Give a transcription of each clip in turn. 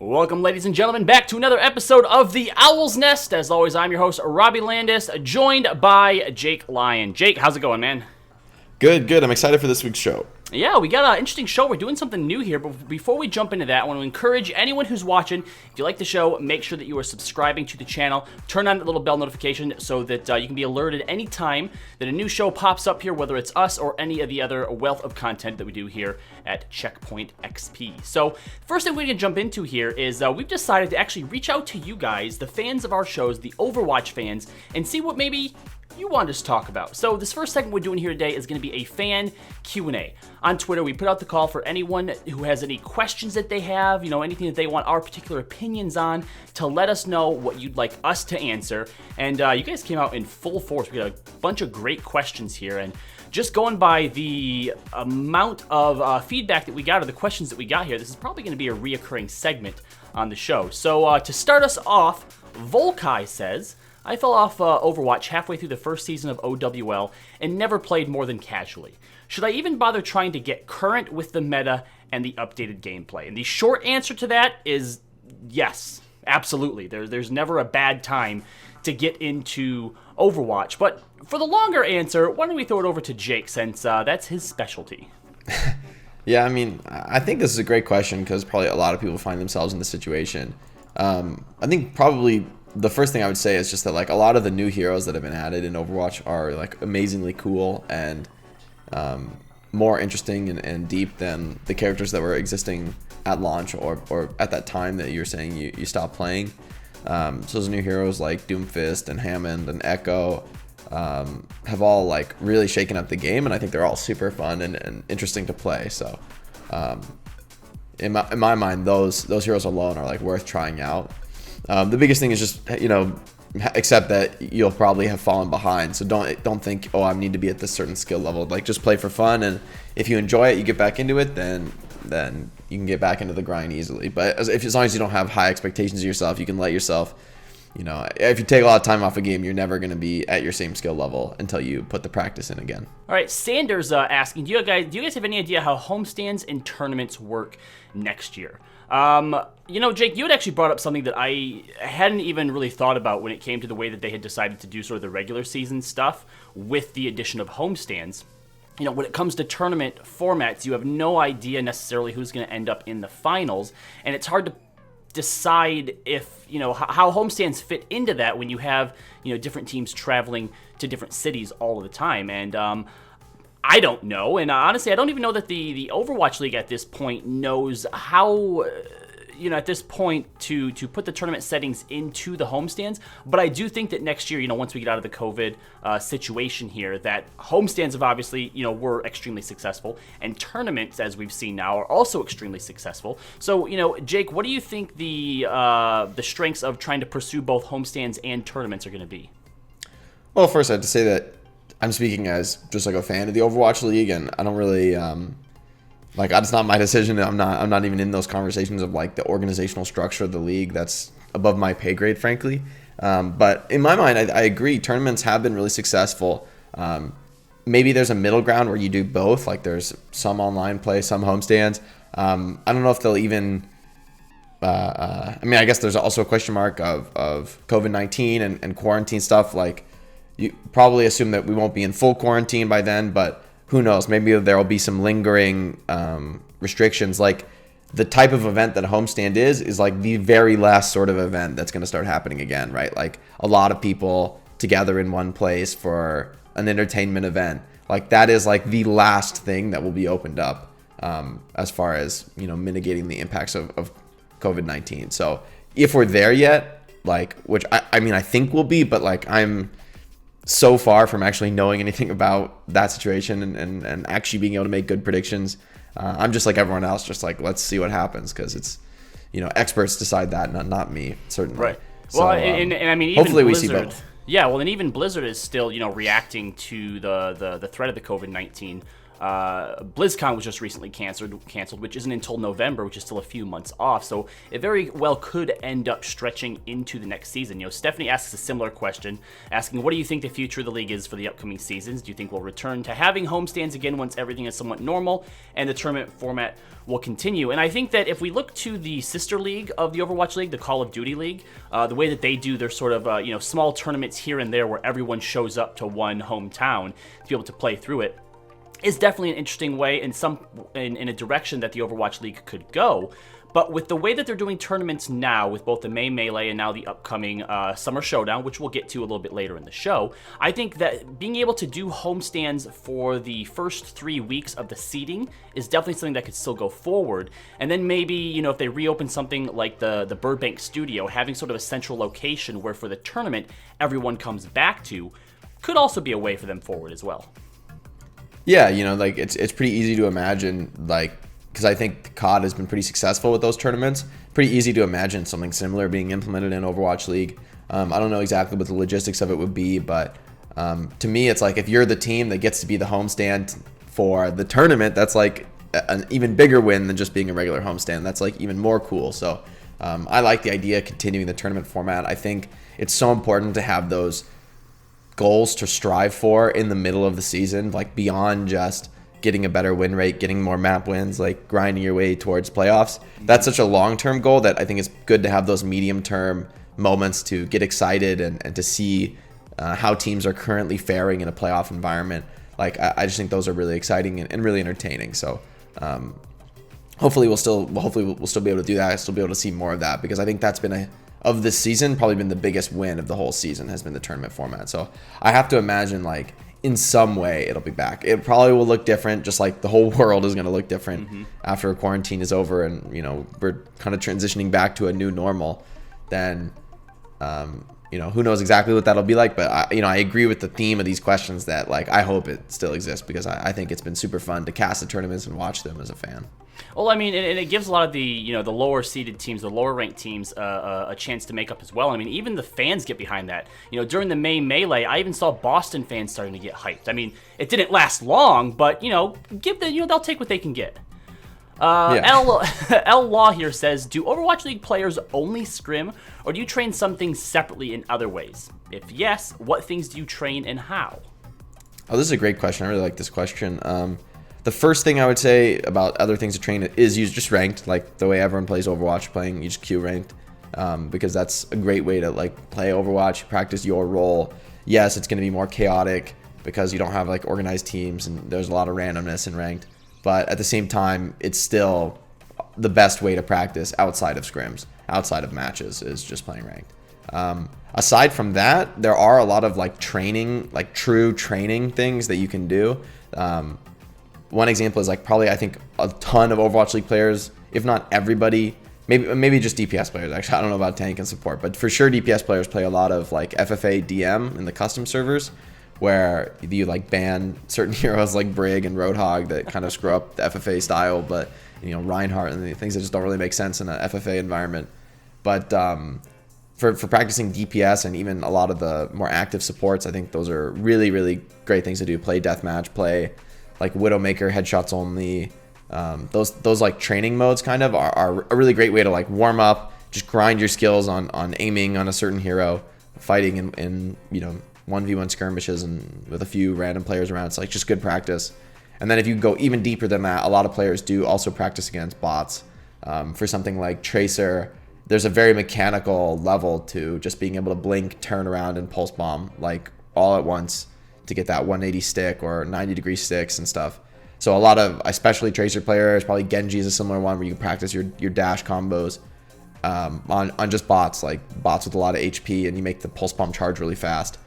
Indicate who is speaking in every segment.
Speaker 1: Welcome, ladies and gentlemen, back to another episode of The Owl's Nest. As always, I'm your host, Robbie Landis, joined by Jake Lyon. Jake, how's it going, man?
Speaker 2: Good. I'm excited for this week's show.
Speaker 1: Yeah, we got an interesting show. We're doing something new here, but before we jump into that, I want to encourage anyone who's watching, if you like the show, make sure that you are subscribing to the channel. Turn on the little bell notification so that you can be alerted anytime that a new show pops up here, whether it's us or any of the other wealth of content that we do here at Checkpoint XP. So, first thing we're going to jump into here is we've decided to actually reach out to you guys, the fans of our shows, the Overwatch fans, and see what maybe you want us to talk about. So this first segment we're doing here today is going to be a fan Q&A. On Twitter, we put out the call for anyone who has any questions that they have, anything that they want our particular opinions on, to let us know what you'd like us to answer. And you guys came out in full force. We got a bunch of great questions here, and just going by the amount of feedback that we got, or the questions that we got here, this is probably going to be a reoccurring segment on the show. So to start us off, Volkai says, I fell off Overwatch halfway through the first season of OWL and never played more than casually. Should I even bother trying to get current with the meta and the updated gameplay? And the short answer to that is yes, absolutely. There's never a bad time to get into Overwatch. But for the longer answer, why don't we throw it over to Jake, since that's his specialty.
Speaker 2: Yeah, I think this is a great question because probably a lot of people find themselves in this situation. I think probably the first thing I would say is just that a lot of the new heroes that have been added in Overwatch are amazingly cool and more interesting and deep than the characters that were existing at launch or at that time that you're saying you stopped playing. So those new heroes like Doomfist and Hammond and Echo have all really shaken up the game, and I think they're all super fun and interesting to play. So in my mind, those heroes alone are worth trying out. The biggest thing is just, accept that you'll probably have fallen behind. So don't think, I need to be at this certain skill level. Just play for fun, and if you enjoy it, you get back into it, then you can get back into the grind easily. But as long as you don't have high expectations of yourself, you can let yourself, if you take a lot of time off a game, you're never going to be at your same skill level until you put the practice in again. All
Speaker 1: right, Sanders asking, do you guys have any idea how homestands and tournaments work next year? Jake, you had actually brought up something that I hadn't even really thought about when it came to the way that they had decided to do sort of the regular season stuff with the addition of homestands. When it comes to tournament formats, you have no idea necessarily who's going to end up in the finals, and it's hard to decide if, how homestands fit into that when you have, different teams traveling to different cities all of the time. And, I don't know, and honestly, I don't even know that the Overwatch League at this point knows how, at this point to put the tournament settings into the homestands. But I do think that next year, once we get out of the COVID situation here, that homestands have obviously, were extremely successful, and tournaments, as we've seen now, are also extremely successful. So, Jake, what do you think the strengths of trying to pursue both homestands and tournaments are going to be?
Speaker 2: Well, first I have to say that I'm speaking as just a fan of the Overwatch League, and I don't really it's not my decision. I'm not even in those conversations of the organizational structure of the league. That's above my pay grade, frankly. But in my mind, I agree. Tournaments have been really successful. Maybe there's a middle ground where you do both. There's some online play, some homestands. I don't know if they'll even. I guess there's also a question mark of COVID-19 and quarantine stuff. You probably assume that we won't be in full quarantine by then, but who knows? Maybe there will be some lingering restrictions. The type of event that a homestand is the very last sort of event that's going to start happening again, right? A lot of people together in one place for an entertainment event. That is the last thing that will be opened up as far as, mitigating the impacts of COVID-19. So if we're there yet, which I think we'll be, but I'm so far from actually knowing anything about that situation and actually being able to make good predictions. I'm just like everyone else, just let's see what happens, because it's, experts decide that, not me, certainly.
Speaker 1: Right.
Speaker 2: So,
Speaker 1: well, and even
Speaker 2: hopefully
Speaker 1: Blizzard,
Speaker 2: we see both.
Speaker 1: Yeah, well, and even Blizzard is still, reacting to the threat of the COVID-19 BlizzCon was just recently canceled, which isn't until November, which is still a few months off. So it very well could end up stretching into the next season. You know, Stephanie asks a similar question, asking, what do you think the future of the league is for the upcoming seasons? Do you think we'll return to having homestands again once everything is somewhat normal and the tournament format will continue? And I think that if we look to the sister league of the Overwatch League, the Call of Duty League, the way that they do their sort of, small tournaments here and there where everyone shows up to one hometown to be able to play through it, is definitely an interesting way in a direction that the Overwatch League could go. But with the way that they're doing tournaments now, with both the May Melee and now the upcoming Summer Showdown, which we'll get to a little bit later in the show, I think that being able to do homestands for the first 3 weeks of the seeding is definitely something that could still go forward. And then maybe, if they reopen something like the Burbank studio, having sort of a central location where for the tournament everyone comes back to, could also be a way for them forward as well.
Speaker 2: Yeah, it's pretty easy to imagine, because I think COD has been pretty successful with those tournaments. Pretty easy to imagine something similar being implemented in Overwatch League. I don't know exactly what the logistics of it would be, but to me, it's like if you're the team that gets to be the homestand for the tournament, that's like an even bigger win than just being a regular homestand. That's like even more cool. So I like the idea of continuing the tournament format. I think it's so important to have those goals to strive for in the middle of the season, like beyond just getting a better win rate, getting more map wins, like grinding your way towards playoffs. That's such a long-term goal that I think it's good to have those medium-term moments to get excited and to see how teams are currently faring in a playoff environment. Like I just think those are really exciting and really entertaining. So hopefully we'll still be able to do that. I'll still be able to see more of that, because I think that's been of this season, probably been the biggest win of the whole season has been the tournament format. So I have to imagine, like, in some way it'll be back. It probably will look different, just like the whole world is going to look different after quarantine is over and, we're kind of transitioning back to a new normal. Then, who knows exactly what that'll be like. But, I agree with the theme of these questions that, like, I hope it still exists, because I think it's been super fun to cast the tournaments and watch them as a fan.
Speaker 1: Well, I mean, and it gives a lot of the, the lower seeded teams, the lower ranked teams, a chance to make up as well. I mean, even the fans get behind that. During the May Melee, I even saw Boston fans starting to get hyped. I mean, it didn't last long, but, they'll take what they can get. L Law here says, do Overwatch League players only scrim, or do you train something separately in other ways? If yes, what things do you train and how?
Speaker 2: Oh, this is a great question. I really like this question. The first thing I would say about other things to train is use just ranked, like the way everyone plays Overwatch, playing each queue ranked, because that's a great way to like play Overwatch, practice your role. Yes, it's going to be more chaotic because you don't have like organized teams and there's a lot of randomness in ranked, but at the same time, it's still the best way to practice outside of scrims, outside of matches, is just playing ranked. Aside from that, there are a lot of like training, like true training things that you can do. One example is like probably I think a ton of Overwatch League players, if not everybody, maybe just DPS players. Actually, I don't know about tank and support, but for sure DPS players play a lot of like FFA DM in the custom servers, where you like ban certain heroes like Brig and Roadhog that kind of screw up the FFA style, but Reinhardt and the things that just don't really make sense in an FFA environment. But for practicing DPS and even a lot of the more active supports, I think those are really, really great things to do. Play deathmatch, play like Widowmaker, headshots only. Those like training modes kind of are a really great way to like warm up, just grind your skills on aiming on a certain hero, fighting in 1v1 skirmishes and with a few random players around. It's like just good practice. And then if you go even deeper than that, a lot of players do also practice against bots. For something like Tracer, there's a very mechanical level to just being able to blink, turn around, and pulse bomb like all at once to get that 180 stick or 90-degree sticks and stuff. So a lot of, especially Tracer players, probably Genji is a similar one where you can practice your dash combos on just bots, like bots with a lot of HP, and you make the pulse bomb charge really fast.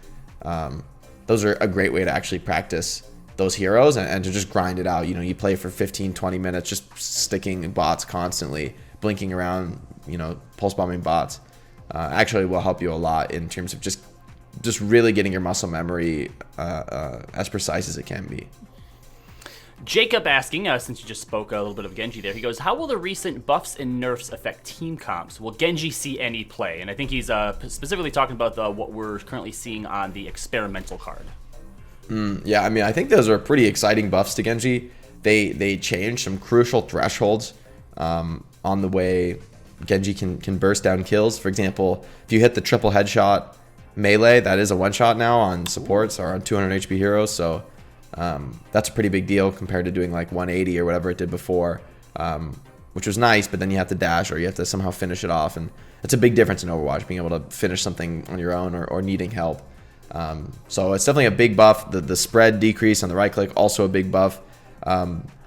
Speaker 2: Those are a great way to actually practice those heroes and to just grind it out. You play for 15-20 minutes just sticking bots constantly, blinking around, pulse bombing bots. Actually will help you a lot in terms of just really getting your muscle memory as precise as it can be.
Speaker 1: Jacob asking, since you just spoke a little bit of Genji there, he goes, how will the recent buffs and nerfs affect team comps? Will Genji see any play? And I think he's specifically talking about what we're currently seeing on the experimental card.
Speaker 2: Yeah, I mean, I think those are pretty exciting buffs to Genji. They changed some crucial thresholds on the way Genji can burst down kills. For example, if you hit the triple headshot melee, that is a one-shot now on supports or on 200 HP heroes. So that's a pretty big deal compared to doing like 180 or whatever it did before, which was nice, but then you have to dash or you have to somehow finish it off. And it's a big difference in Overwatch, being able to finish something on your own or needing help. So it's definitely a big buff. The spread decrease on the right click, also a big buff.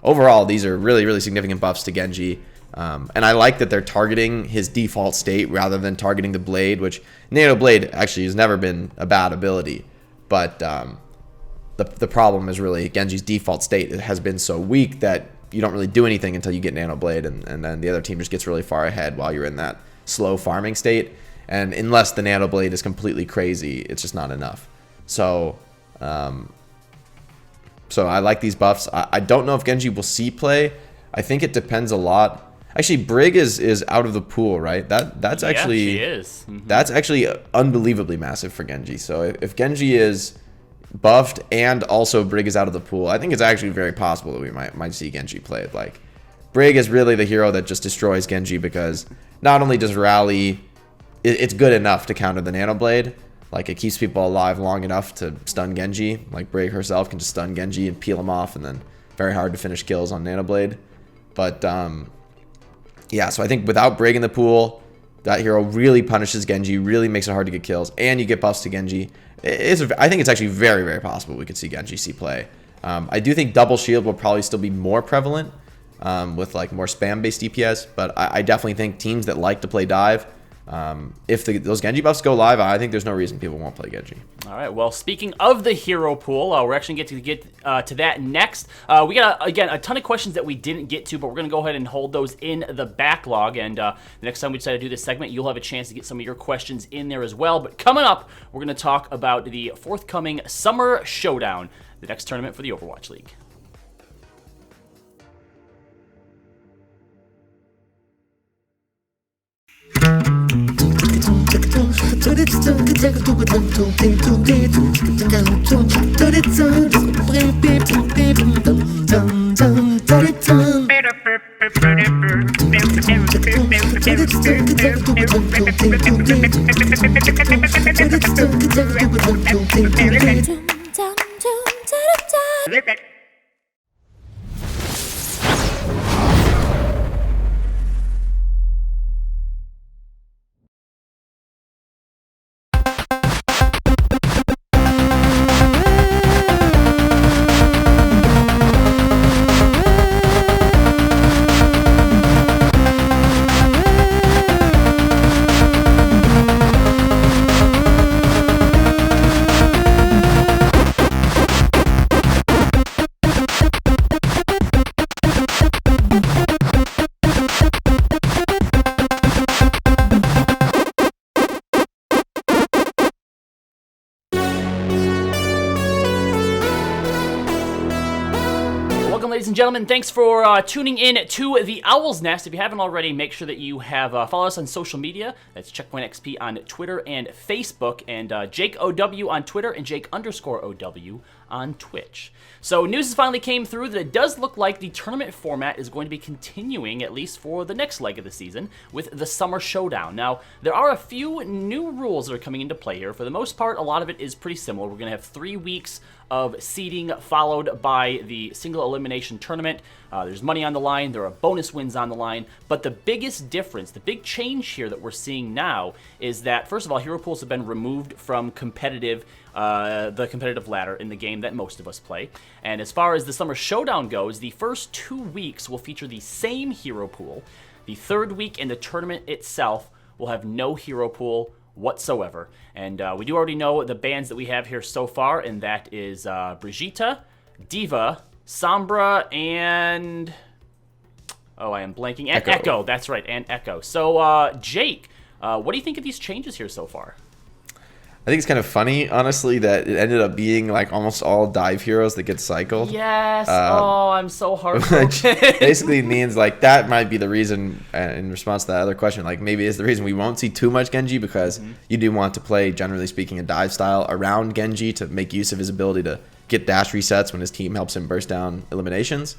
Speaker 2: Overall, these are really, really significant buffs to Genji. And I like that they're targeting his default state rather than targeting the blade, which Nano Blade actually has never been a bad ability. But the problem is really Genji's default state. It has been so weak that you don't really do anything until you get Nano Blade, and then the other team just gets really far ahead while you're in that slow farming state. And unless the Nano Blade is completely crazy, it's just not enough. So I like these buffs. I don't know if Genji will see play. I think it depends a lot. Actually, Brig is out of the pool, right? That's actually,
Speaker 1: she is.
Speaker 2: That's actually unbelievably massive for Genji. So if Genji is buffed and also Brig is out of the pool, I think it's actually very possible that we might see Genji play it. Like, Brig is really the hero that just destroys Genji, because not only does Rally, it's good enough to counter the Nano Blade. Like, it keeps people alive long enough to stun Genji. Like, Brig herself can just stun Genji and peel him off, and then very hard to finish kills on Nano Blade. But yeah, so I think without Brig in the pool, that hero really punishes Genji, really makes it hard to get kills, and you get buffs to Genji. I think it's actually very, very possible we could see Genji see play. I do think double shield will probably still be more prevalent with like more spam-based DPS, but I definitely think teams that like to play dive, if those Genji buffs go live, I think there's no reason people won't play Genji.
Speaker 1: All right, well, speaking of the hero pool, we're actually going to get to that next. We got, again, a ton of questions that we didn't get to, but we're going to go ahead and hold those in the backlog, and the next time we decide to do this segment, you'll have a chance to get some of your questions in there as well. But coming up, we're going to talk about the forthcoming Summer Showdown, the next tournament for the Overwatch League. Ladies and gentlemen, thanks for tuning in to the Owl's Nest. If you haven't already, make sure that you have followed us on social media. That's Checkpoint XP on Twitter and Facebook, and Jake OW on Twitter and Jake_OW on Twitch. So news has finally came through that it does look like the tournament format is going to be continuing, at least for the next leg of the season, with the Summer Showdown. Now, there are a few new rules that are coming into play here. For the most part, a lot of it is pretty similar. We're going to have 3 weeks of seeding followed by the single elimination tournament. There's money on the line, there are bonus wins on the line, but the biggest difference, the big change here that we're seeing now is that, first of all, hero pools have been removed from competitive, the competitive ladder in the game that most of us play. And as far as the Summer Showdown goes, the first 2 weeks will feature the same hero pool. The 3rd week in the tournament itself will have no hero pool whatsoever. And we do already know the bans that we have here so far, and that is Brigitte, Diva, Sombra, and... oh, I am blanking. And Echo. That's right, and Echo. So, Jake, what do you think of these changes here so far?
Speaker 2: I think it's kind of funny, honestly, that it ended up being like almost all dive heroes that get cycled.
Speaker 1: Yes. Oh, I'm so heartbroken.
Speaker 2: Which basically means like that might be the reason, in response to that other question, like maybe it's the reason we won't see too much Genji, because you do want to play, generally speaking, a dive style around Genji to make use of his ability to get dash resets when his team helps him burst down eliminations.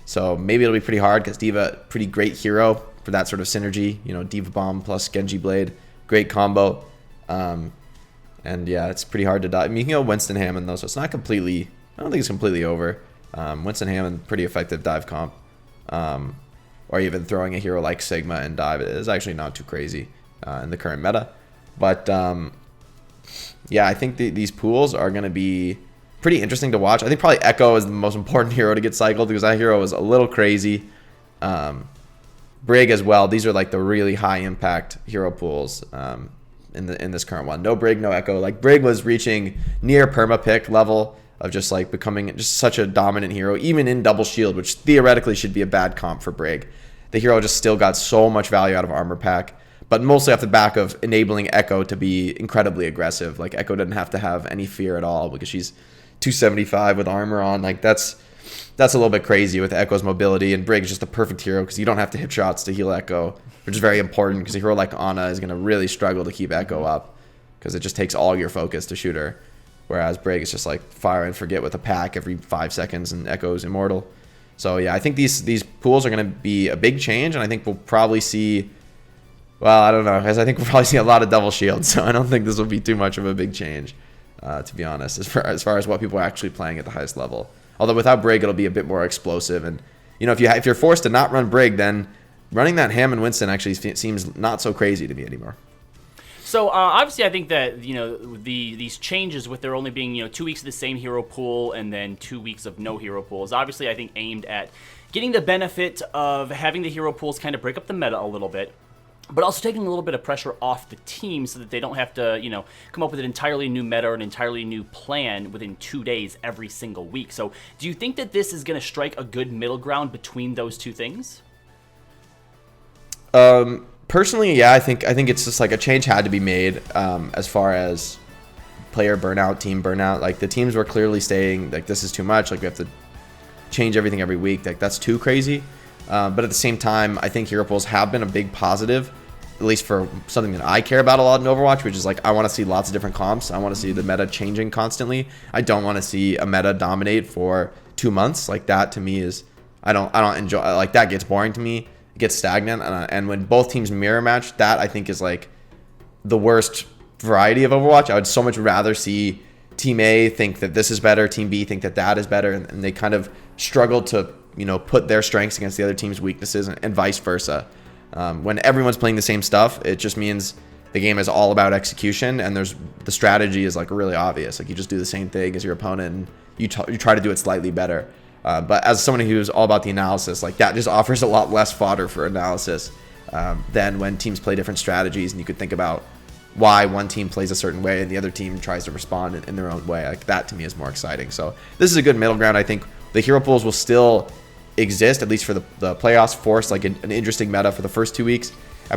Speaker 2: So maybe it'll be pretty hard because D.Va, pretty great hero for that sort of synergy. You know, D.Va Bomb plus Genji Blade, great combo. And yeah, it's pretty hard to die. I mean, you can go Winston Hammond though, so it's not completely, I don't think it's completely over. Winston Hammond, pretty effective dive comp. Or even throwing a hero like Sigma and dive is actually not too crazy in the current meta. But yeah, I think these pools are going to be pretty interesting to watch. I think probably Echo is the most important hero to get cycled because that hero is a little crazy. Brig as well. These are like the really high impact hero pools in this current one. No Brig, no Echo. Like Brig was reaching near perma pick level of just like becoming just such a dominant hero, even in double shield, which theoretically should be a bad comp for Brig. The hero just still got so much value out of armor pack, but mostly off the back of enabling Echo to be incredibly aggressive. Like Echo didn't have to have any fear at all because she's 275 with armor on. Like that's a little bit crazy with Echo's mobility, and Brig is just a perfect hero because you don't have to hit shots to heal Echo, which is very important because a hero like Ana is going to really struggle to keep Echo up because it just takes all your focus to shoot her. Whereas Brig is just like fire and forget with a pack every 5 seconds, and Echo is immortal. So yeah, I think these pools are going to be a big change, and I think we'll probably see, well, I don't know, because I think we'll probably see a lot of double shields, so I don't think this will be too much of a big change, to be honest, as far as what people are actually playing at the highest level. Although without Brig, it'll be a bit more explosive, and you know, if you're forced to not run Brig, then running that Hammond Winston actually seems not so crazy to me anymore.
Speaker 1: So obviously, I think that these changes with there only being 2 weeks of the same hero pool and then 2 weeks of no hero pool is obviously, I think, aimed at getting the benefit of having the hero pools kind of break up the meta a little bit, but also taking a little bit of pressure off the team so that they don't have to come up with an entirely new meta or an entirely new plan within 2 days every single week. So do you think that this is going to strike a good middle ground between those two things?
Speaker 2: Personally, yeah, I think it's just like a change had to be made as far as player burnout, team burnout. Like the teams were clearly saying like this is too much. Like we have to change everything every week. Like that's too crazy. But at the same time, I think hero pools have been a big positive, at least for something that I care about a lot in Overwatch, which is like I want to see lots of different comps. I want to see the meta changing constantly. I don't want to see a meta dominate for 2 months. Like that to me is I don't enjoy. Like that gets boring to me. Gets stagnant, and when both teams mirror match, that I think is like the worst variety of Overwatch. I would so much rather see Team A think that this is better, Team B think that that is better, and they kind of struggle to put their strengths against the other team's weaknesses, and vice versa. When everyone's playing the same stuff, it just means the game is all about execution, and the strategy is like really obvious. Like you just do the same thing as your opponent, and you try to do it slightly better. But as someone who's all about the analysis, like that just offers a lot less fodder for analysis than when teams play different strategies, and you could think about why one team plays a certain way and the other team tries to respond in their own way. Like that to me is more exciting. So this is a good middle ground. I think the hero pools will still exist, at least for the playoffs, force like an interesting meta for the first 2 weeks.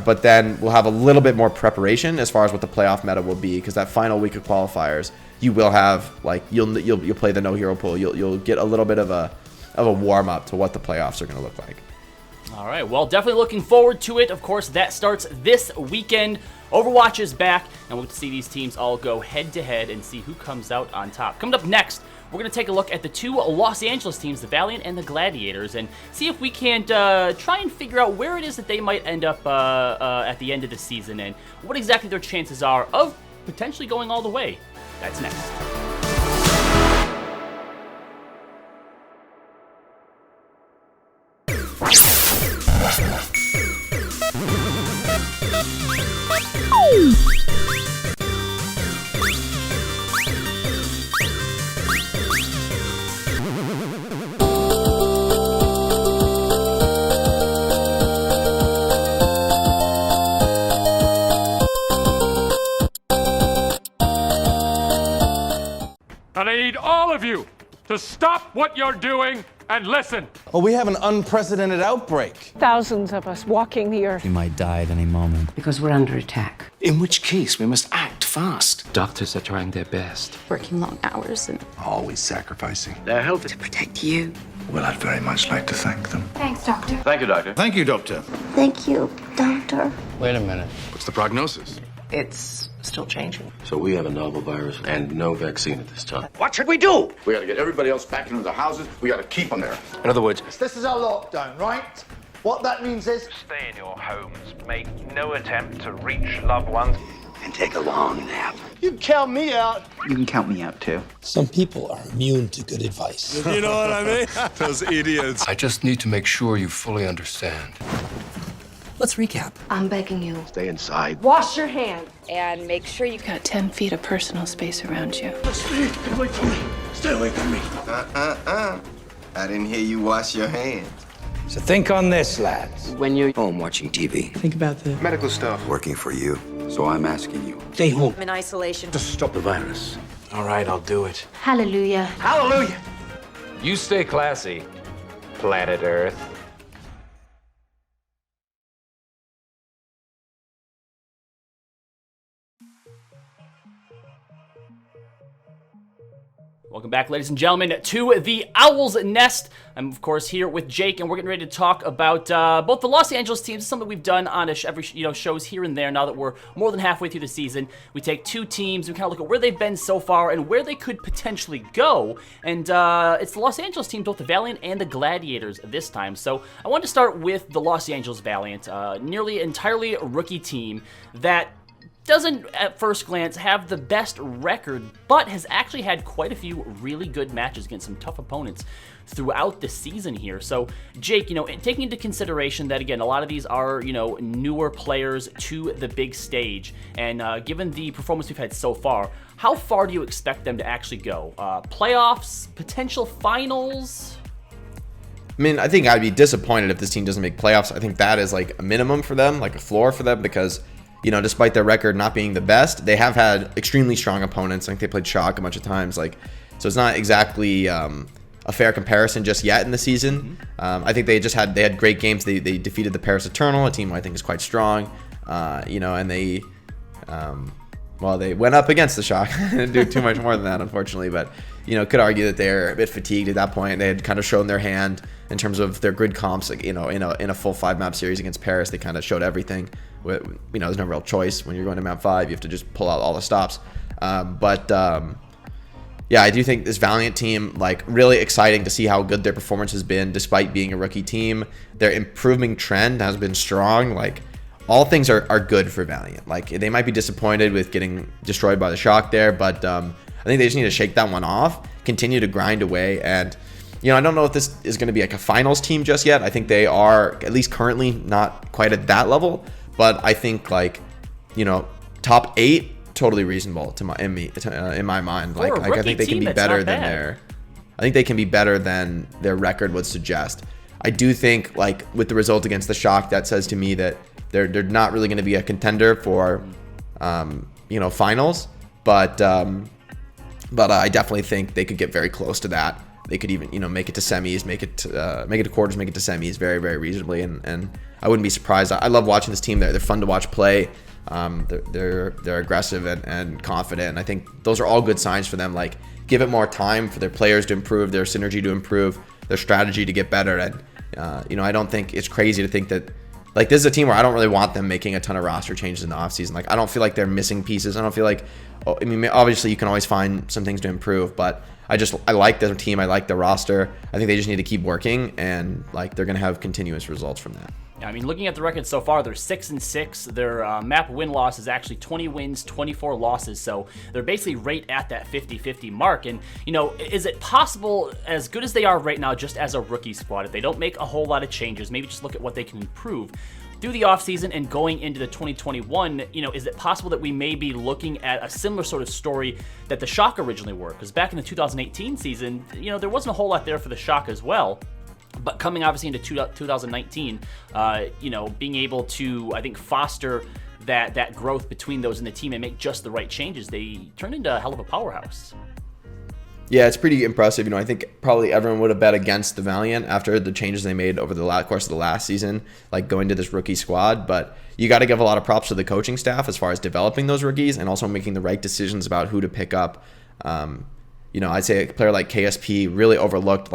Speaker 2: But then we'll have a little bit more preparation as far as what the playoff meta will be, because that final week of qualifiers, you will have like you'll play the no hero pool. You'll get a little bit of a warm up to what the playoffs are going to look like.
Speaker 1: All right, well, definitely looking forward to it. Of course, that starts this weekend. Overwatch is back, and we'll see these teams all go head to head and see who comes out on top. Coming up next, we're going to take a look at the two Los Angeles teams, the Valiant and the Gladiators, and see if we can't try and figure out where it is that they might end up at the end of the season and what exactly their chances are of potentially going all the way. That's next.
Speaker 3: And I need all of you to stop what you're doing and listen.
Speaker 4: Well, we have an unprecedented outbreak.
Speaker 5: Thousands of us walking the earth.
Speaker 6: We might die at any moment.
Speaker 7: Because we're under attack.
Speaker 8: In which case, we must act fast.
Speaker 3: Doctors are trying their best.
Speaker 9: Working long hours and
Speaker 8: Always sacrificing
Speaker 3: Their health.
Speaker 9: to protect you.
Speaker 8: Well, I'd very much like to thank them.
Speaker 9: Thanks, Doctor.
Speaker 3: Thank you, Doctor.
Speaker 4: Thank you, Doctor.
Speaker 10: Thank you, Doctor.
Speaker 6: Wait a minute.
Speaker 8: What's the prognosis?
Speaker 7: It's
Speaker 6: Still changing.
Speaker 7: So we have a novel virus and no vaccine at this time.
Speaker 10: What should we do?
Speaker 11: We gotta get everybody else back into the houses. We gotta keep them there.
Speaker 7: In other words,
Speaker 12: this is our lockdown, right? What that means is
Speaker 13: stay in your homes, make no attempt to reach loved ones,
Speaker 8: and take a long nap.
Speaker 12: You can count me out.
Speaker 8: You can count me out too.
Speaker 14: Some people are immune to good advice.
Speaker 15: You know what I mean? Those idiots.
Speaker 7: I just need to make sure you fully understand.
Speaker 14: Let's recap.
Speaker 9: I'm begging you.
Speaker 7: Stay inside.
Speaker 5: Wash your hands.
Speaker 9: And make sure you've got 10 feet of personal space around you.
Speaker 11: Stay away from me. Stay away from me.
Speaker 16: I didn't hear you wash your hands.
Speaker 4: So think on this, lads.
Speaker 8: When you're home watching TV.
Speaker 14: Think about the
Speaker 11: Medical stuff.
Speaker 16: Working for you. So I'm asking you.
Speaker 14: stay home.
Speaker 9: I'm in isolation.
Speaker 7: Just stop the virus.
Speaker 4: All right, I'll do it.
Speaker 9: Hallelujah.
Speaker 11: Hallelujah.
Speaker 13: You stay classy, planet Earth.
Speaker 1: Welcome back, ladies and gentlemen, to the Owl's Nest. I'm, of course, here with Jake, and we're getting ready to talk about both the Los Angeles teams. It's something we've done on every shows here and there. Now that we're more than halfway through the season, we take two teams and kind of look at where they've been so far and where they could potentially go. And it's the Los Angeles team, both the Valiant and the Gladiators this time. So I wanted to start with the Los Angeles Valiant, nearly entirely a rookie team that doesn't, at first glance, have the best record, but has actually had quite a few really good matches against some tough opponents throughout the season here. So, Jake, taking into consideration that, again, a lot of these are, newer players to the big stage, and given the performance we've had so far, how far do you expect them to actually go? Playoffs? Potential finals?
Speaker 2: I mean, I think I'd be disappointed if this team doesn't make playoffs. I think that is like a minimum for them, like a floor for them, because despite their record not being the best, they have had extremely strong opponents. I think they played Shock a bunch of times. So it's not exactly a fair comparison just yet in the season. I think they had great games. They defeated the Paris Eternal, a team I think is quite strong. And they went up against the Shock. Didn't do too much more than that, unfortunately. But could argue that they're a bit fatigued at that point. They had kind of shown their hand in terms of their grid comps. In a full 5-map series against Paris, they kind of showed everything. There's no real choice when you're going to map 5. You have to just pull out all the stops. I do think this Valiant team, really exciting to see how good their performance has been despite being a rookie team. Their improving trend has been strong. All things are good for Valiant. They might be disappointed with getting destroyed by the Shock there, but I think they just need to shake that one off, continue to grind away, and I don't know if this is going to be like a finals team just yet. I think they are, at least currently, not quite at that level. But I think top 8 totally reasonable in my mind. I think they can be better than I think they can be better than their record would suggest. I do think with the result against the Shock, that says to me that they're not really going to be a contender for finals. But I definitely think they could get very close to that. They could even make it to semis, make it to quarters, make it to semis very, very reasonably, and I wouldn't be surprised. I love watching this team. They're fun to watch play. They're aggressive and confident, and I think those are all good signs for them. Give it more time for their players to improve, their synergy to improve, their strategy to get better, and I don't think it's crazy to think that this is a team where I don't really want them making a ton of roster changes in the offseason. I don't feel like they're missing pieces. I don't feel like, obviously you can always find some things to improve, but I like their team. I like the roster. I think they just need to keep working, and they're going to have continuous results from that.
Speaker 1: Yeah, looking at the record so far, they're 6-6. Their map win-loss is actually 20 wins, 24 losses, so they're basically right at that 50-50 mark. And, is it possible, as good as they are right now, just as a rookie squad, if they don't make a whole lot of changes, maybe just look at what they can improve through the offseason and going into the 2021, is it possible that we may be looking at a similar sort of story that the Shock originally were? Because back in the 2018 season, there wasn't a whole lot there for the Shock as well. But coming obviously into 2019, being able to, I think, foster that growth between those in the team and make just the right changes, they turned into a hell of a powerhouse.
Speaker 2: Yeah, it's pretty impressive. I think probably everyone would have bet against the Valiant after the changes they made over the course of the last season, going to this rookie squad. But you got to give a lot of props to the coaching staff as far as developing those rookies and also making the right decisions about who to pick up. I'd say a player like KSP really overlooked,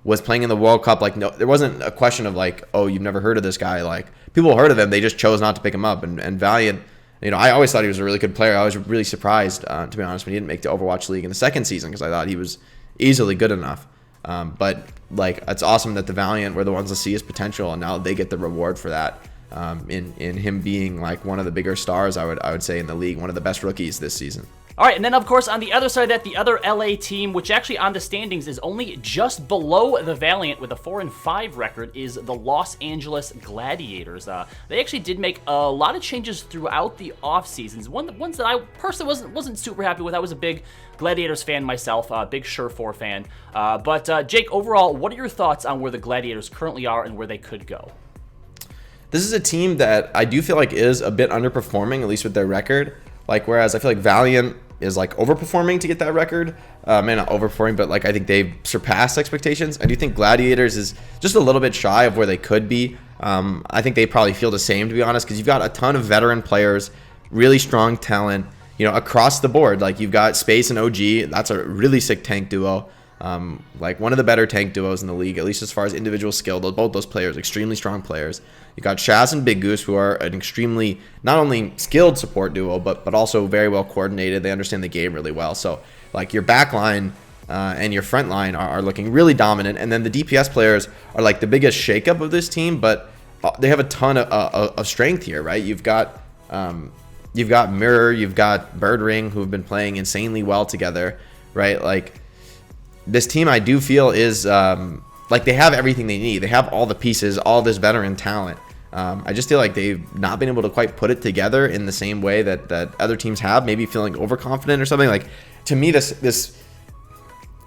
Speaker 2: was playing in the World Cup. No, there wasn't a question of oh, you've never heard of this guy. People heard of him, they just chose not to pick him up. And Valiant, You know, I always thought he was a really good player. I was really surprised, to be honest, when he didn't make the Overwatch League in the second season, because I thought he was easily good enough. But like, it's awesome that the Valiant were the ones to see his potential, and now they get the reward for that. In him being like one of the bigger stars, I would say, in the league, one of the best rookies this season.
Speaker 1: All right, and then, of course, on the other side of that, the other LA team, which actually on the standings is only just below the Valiant with a 4-5 record, is the Los Angeles Gladiators. They actually did make a lot of changes throughout the off seasons. Ones that I personally wasn't super happy with. I was a big Gladiators fan myself, a big Surefour fan. But Jake, overall, what are your thoughts on where the Gladiators currently are and where they could go?
Speaker 2: This is a team that I do feel like is a bit underperforming, at least with their record. Like, whereas I feel like Valiant is like overperforming to get that record. Maybe not overperforming, but like I think they've surpassed expectations. I do think Gladiators is just a little bit shy of where they could be. I think they probably feel the same, to be honest, because you've got a ton of veteran players, really strong talent, you know, across the board. Like, you've got Space and OG. That's a really sick tank duo. Like one of the better tank duos in the league, at least as far as individual skill. Both those players, extremely strong players. You got Shaz and Big Goose, who are an extremely not only skilled support duo, but also very well coordinated. They understand the game really well. So like your back line and your front line are looking really dominant. And then the DPS players are like the biggest shakeup of this team, but they have a ton of strength here, right? You've got Mirror, you've got Birdring, who've been playing insanely well together, right? Like, this team, I do feel, is like they have everything they need. They have all the pieces, all this veteran talent. I just feel like they've not been able to quite put it together in the same way that other teams have, maybe feeling overconfident or something. Like, to me, this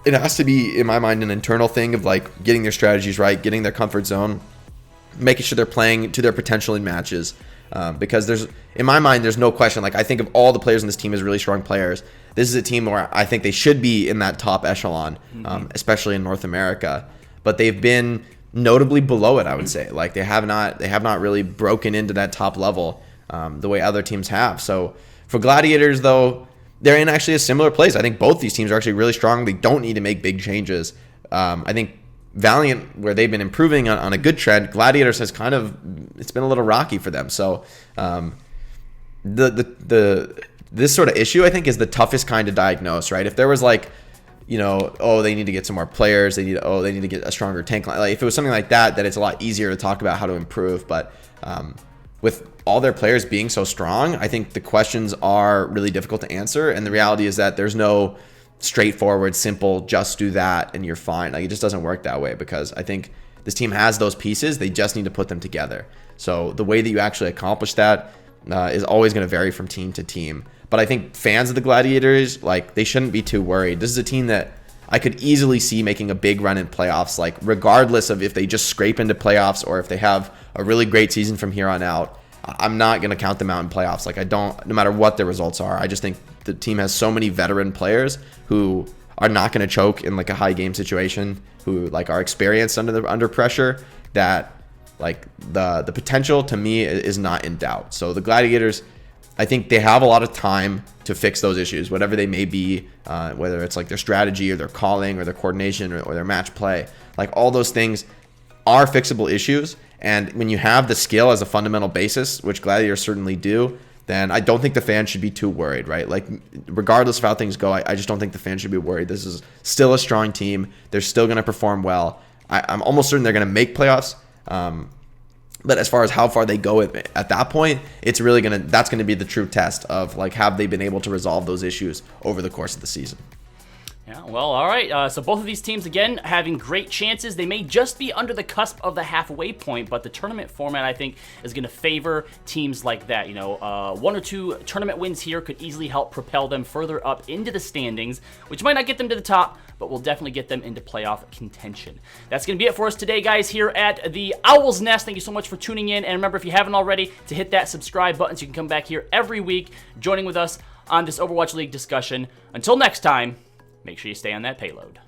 Speaker 2: it has to be, in my mind, an internal thing of like getting their strategies right, getting their comfort zone, making sure they're playing to their potential in matches. Because in my mind, there's no question. Like, I think of all the players in this team as really strong players. This is a team where I think they should be in that top echelon, especially in North America. But they've been notably below it, I would say. Like, they have not really broken into that top level the way other teams have. So for Gladiators, though, they're in actually a similar place. I think both these teams are actually really strong. They don't need to make big changes. I think Valiant, where they've been improving on a good trend, Gladiators has it's been a little rocky for them. So this sort of issue, I think, is the toughest kind to diagnose, right? If there was like, you know, oh, they need to get some more players, they need to get a stronger tank line. Like, if it was something like that, then it's a lot easier to talk about how to improve. But with all their players being so strong, I think the questions are really difficult to answer. And the reality is that there's no straightforward, simple, just do that and you're fine. Like, it just doesn't work that way, because I think this team has those pieces. They just need to put them together. So the way that you actually accomplish that is always going to vary from team to team. But I think fans of the Gladiators, like, they shouldn't be too worried. This is a team that I could easily see making a big run in playoffs, like, regardless of if they just scrape into playoffs or if they have a really great season from here on out. I'm not going to count them out in playoffs. Like, no matter what the results are. I just think the team has so many veteran players who are not going to choke in like a high game situation, who like are experienced under pressure, that like the potential to me is not in doubt. So the Gladiators, I think they have a lot of time to fix those issues, whatever they may be, whether it's like their strategy or their calling or their coordination or their match play. Like, all those things are fixable issues. And when you have the skill as a fundamental basis, which Gladiators certainly do, then I don't think the fans should be too worried, right? Like, regardless of how things go, I just don't think the fans should be worried. This is still a strong team. They're still going to perform well. I'm almost certain they're going to make playoffs. But as far as how far they go at that point, it's really that's going to be the true test of like, have they been able to resolve those issues over the course of the season.
Speaker 1: Yeah, well, all right. So both of these teams, again, having great chances. They may just be under the cusp of the halfway point, but the tournament format, I think, is going to favor teams like that. You know, 1 or 2 tournament wins here could easily help propel them further up into the standings, which might not get them to the top, but will definitely get them into playoff contention. That's going to be it for us today, guys, here at the Owl's Nest. Thank you so much for tuning in. And remember, if you haven't already, to hit that subscribe button so you can come back here every week, joining with us on this Overwatch League discussion. Until next time, make sure you stay on that payload.